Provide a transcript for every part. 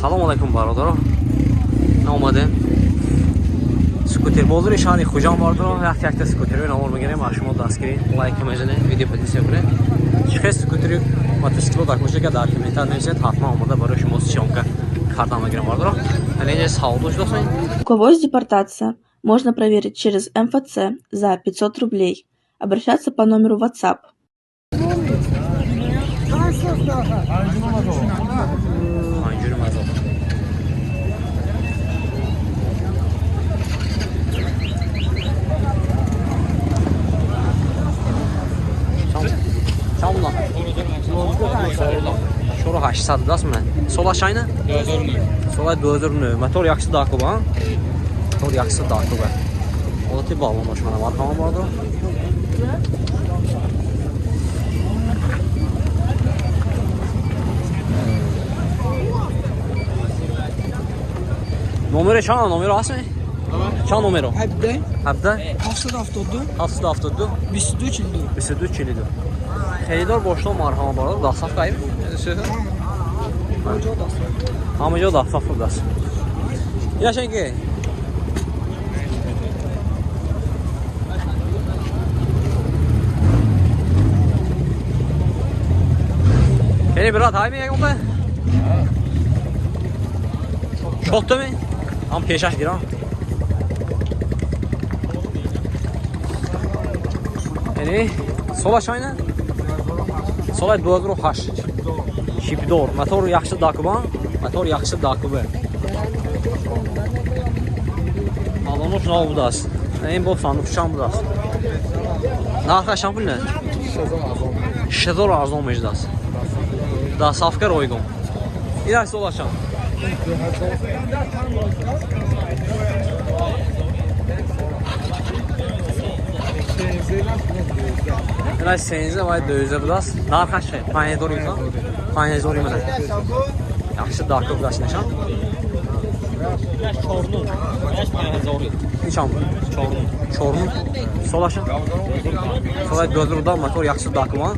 Assalomu alaykum barodaron. Omadim. Skuter bozori shahri Xo'jam barodaron. Yakta skuter bilan o'rmagan mashhur daskiri. Like majani video pozitsiya bilan. Chiqish skuteri мотоцикл такмашка дар комментарий напишите, حتما омода барои шумо съёмка кардан мегирам barodaron. Аниҷа савдош достань. У кого есть депортация? Можно проверить через МФЦ за 500 рублей. Обращаться по номеру WhatsApp. Şoru 800 dasmı? Sol aşağıyla? 2009. Sol 2009. Motor yaxşı daqıb ha? Motor yaxşı daqıb. O da tip bağlanmış mənə var. Tamam vardı. Numara çan, numara asmı? Çan numara? Həbdə. Həbdə? 772. 772. 22 ildir. 23 ildir. Xeydar boşluq marhama var. Daxsaf qayıb. Hamıca daxsaf buradasın. Yaşayın ki. Beni bir rahat haymi yakın be? Çok da mı? Ama peşaş girer. Yani sol aşağıyla. Sola 2008. Şipdor. Motor yaxşı daqıban. Motor yaxşı daqıbı. Alonu şuna budas. En bol sandık şam budas. Narxa şampul ne? 1000 arzon mecdas. Da safkar oygun. İler sol aşağı. Biraz senizə var döyüzə budas. Narxa şey. Paniyə doğru yürüsən. Paniyə doğru yürüsən. Yaxşı daqıb budas nişan. Çorlu. Nişan bu. Çorlu. Sol aşağı. Sola gözlükdə motor yaxşı daqıban.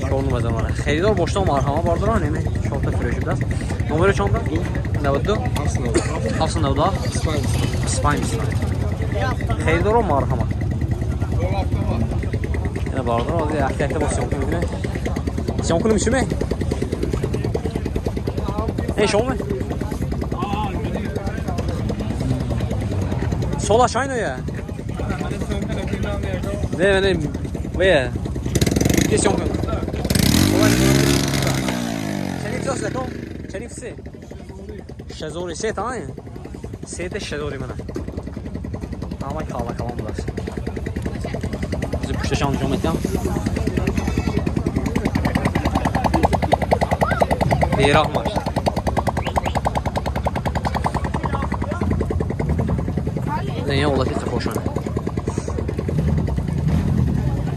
Çorlu məzəmara. Xeydar boşdan marhama vardır ha, nəmi? Şorta fröşü biraz. Numara çanda? Ne oldu? Hafsın ne oldu? Spine. Xeydar o marhama. Yine vardır o da yakta bas yonkunu güne. Yonkunu mu süme? Şu mu? Sol aşağı iniyor ya. Ne? Ve Kes yonkunu. Çelik nasıl kom? Çelik se. Şezori se tamam ya. Se de şezori bana. Ama kala kalan burası. Bizi püşte şanlıcam ettim. Beyrak var. Neye ola kesin koşan.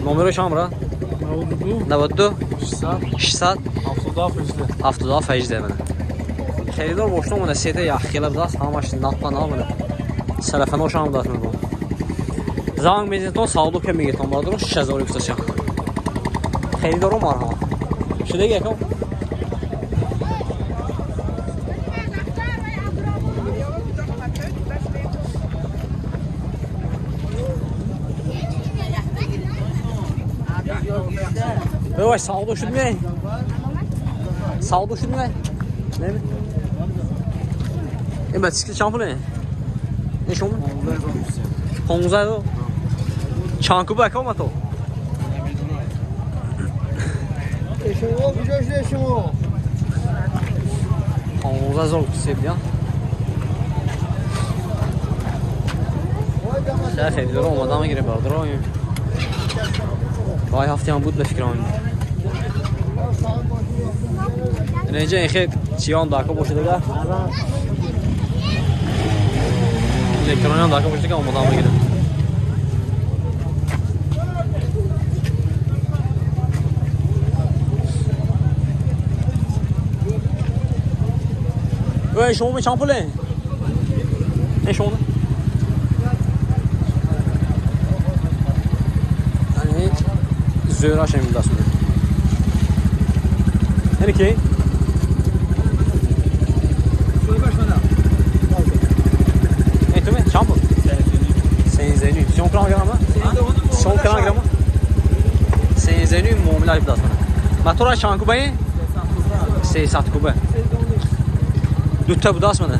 Numara şamra. Ne oldu? 600. 70 fecde bana. Xeydar boşluq mənə setə yaxşılar da, hamaşın natlan almır. Sələfən o şam datmır bu. Zang meziton sağlık kemigeton vardır, o şişə zor yüksəşə. Xeydar o marhama. Şurada gələm. Vay sağlık şurada. Sağlık şurada. Ne mi? Ben bisiklet şampı ne? Ne şu mu? 15 euro. Çankı bu ekam ato. Eşimo, bir şey eşimo. 15 euro sevdi ya. Sen fevdor olmadan mı girip vardır o oyun? Vay haftaya bu da fikir oyun. Nece enxet çiyan dakika boşudur da. Elektronan dakika boşudur olmadan mı girip? Ouais, je suis champoulé. Ne şu Yani zöra şeyim dasmı. Yani ki 10 kilogramı? 10 kilogramı? Senzeni muamele biraz bana. Motor çan kubayı? 300 kubay. Dütte bu das bana.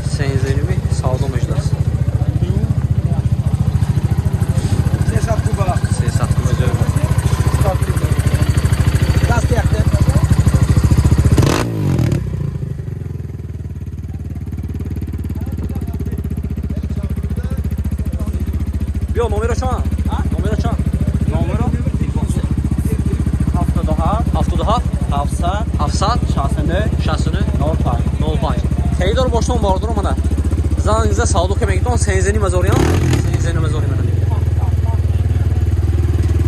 Senzeni mi? Savdo meclis. 300 kuba. 300 kubay. Gaz yaktı. Yo numara çan. Numara çan. Numara 72 700 60 0 5. Xeydor boşdan vardır mana. Zangiza savdo kemekton senzeni mazoriyan. Senzeni mazori mana.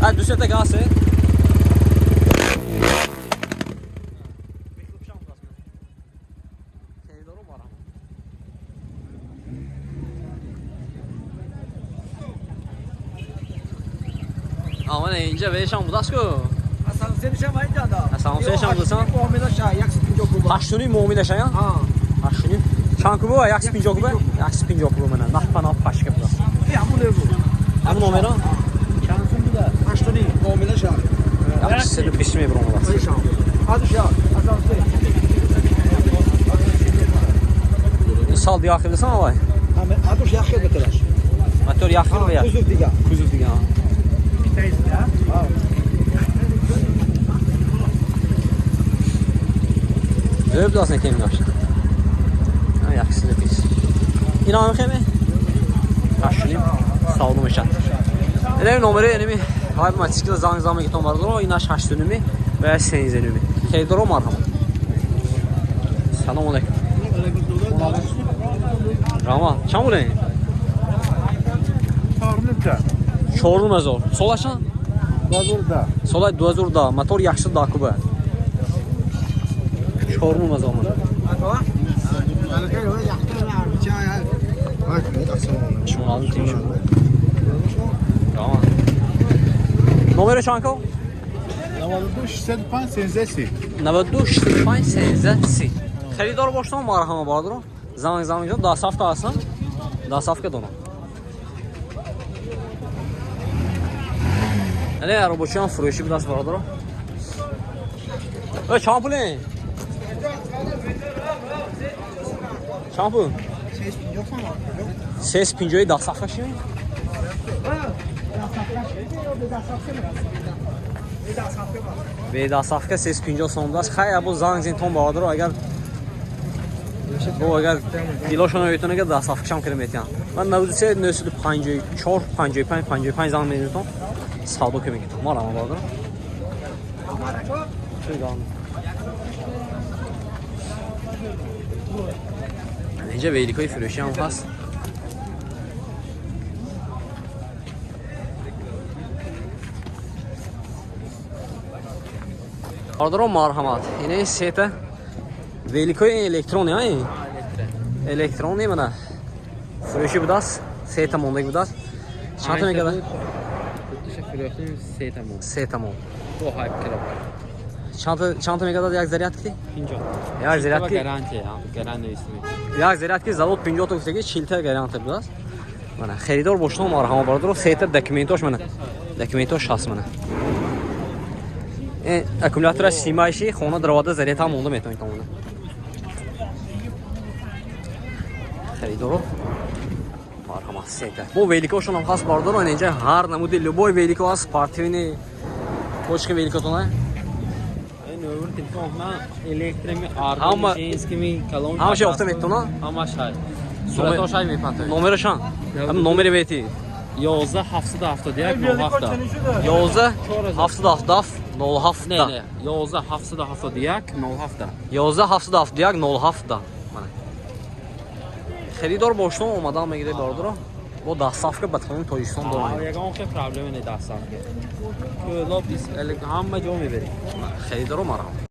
Ha düsete gase. Ama ne ince ve şam budasko. Hasan sen şam aynı da. Hasan sen şam budasan. Muhammed Şah yak spin kuba. Haştuni muamele şaya. Ha. Haştuni. Çankı bu yak spin joku be. Yak spin joku mana. Nahpana paşka budas. Ya bu ne bu? Ama numara. Şansın bu da. Haştani Muhammed Şah. Yak seni bismi bro budas. Ay Şah. Hadi Şah. Hasan sen. Sal diye akıllısan avay. Hadi Şah yakı bekler. Motor yakır ve ya. Kuzur diga. Kuzur diye. Teyze ya. Ha. Öyle bir aslında kemin karşı. Ha yakısı da pis. İnanın kemi. Kaşınayım. Sağolum eşat. Elem numara enemi. Hayır maçıkla zaman git vardır o inaş haş dönümü veya senin dönümü. Keydor o marham. Selamun aleyküm. Rama, çam bu ne? Tarnıda. Çorlu mezor. Sol aşağı. Bazurda. Solay Duazurda. Motor yaxşı Dakuba. Çorlu mezor mana. Şunu aldım teyim. Tamam. Numara çanko? 92 75 senze. Xeridor boşdan marhama vardır o. Zaman daha saf kalsın. Daha saf ka dono. Ne ya roboçan froşi biraz vardır o. Şampulen. Şampu. Ses pinjoyu daha saf kaşı mı? Veda safka ses pinjo sondas. Xaya bu zangzin ton vardır o eğer bu eğer diloşona ötene kadar daha saf kışam kilometre. Ben navuzse nösülü panjoy, çor panjoy zangzin ton. Sağdo kemek ton. Var ama vardır. Şöyle devam. Nece Veyliko'yu fırışan has. Ordro marhamat. Yine sete Veyliko'yu elektron ya. Elektron değil mi lan? Fırışı budas. Sete mondaki budas. Çanta ne kadar? Sete mond. Bu hype kilo. Çanta ne kadar yak zaryat ki? Pinjo. Yak zaryat ki. Garanti ya. Garanti ismi. Yak zaryat ki zavod pinjo otobüsteki çilte garanti budas. Mana xeridor boşdan marhama vardır o sete dokumentoş mana. Dokumentoş şahs mana. Аккумулятора снимающий, хона дровада заряд там ондо метавонید тамона. Xaridoro марҳамат сета. Бо великошон ҳам ҳаст бардоро инҷа ҳар намуди любой велико ҳаст спортивни. Бочка великотона. En öbür telefon ma elektrimi Ama- ardı jinskimi kalon. Ҳама шо офта метавона? Ama şey. Surat şey mi patı? Номерашон. Ҳам номери вети. 11 771 9 hafta. 11 770 07. Ne ne? 11 771 9 hafta. 11 771 07. Mana. Xaridor boshdan omadan megire bordiro. Bu da safka batxonin Tojikiston Aa, dolayı. yagan ki problemi ne dastан. Kölo biz hamma jo miberi. Xaridor maram.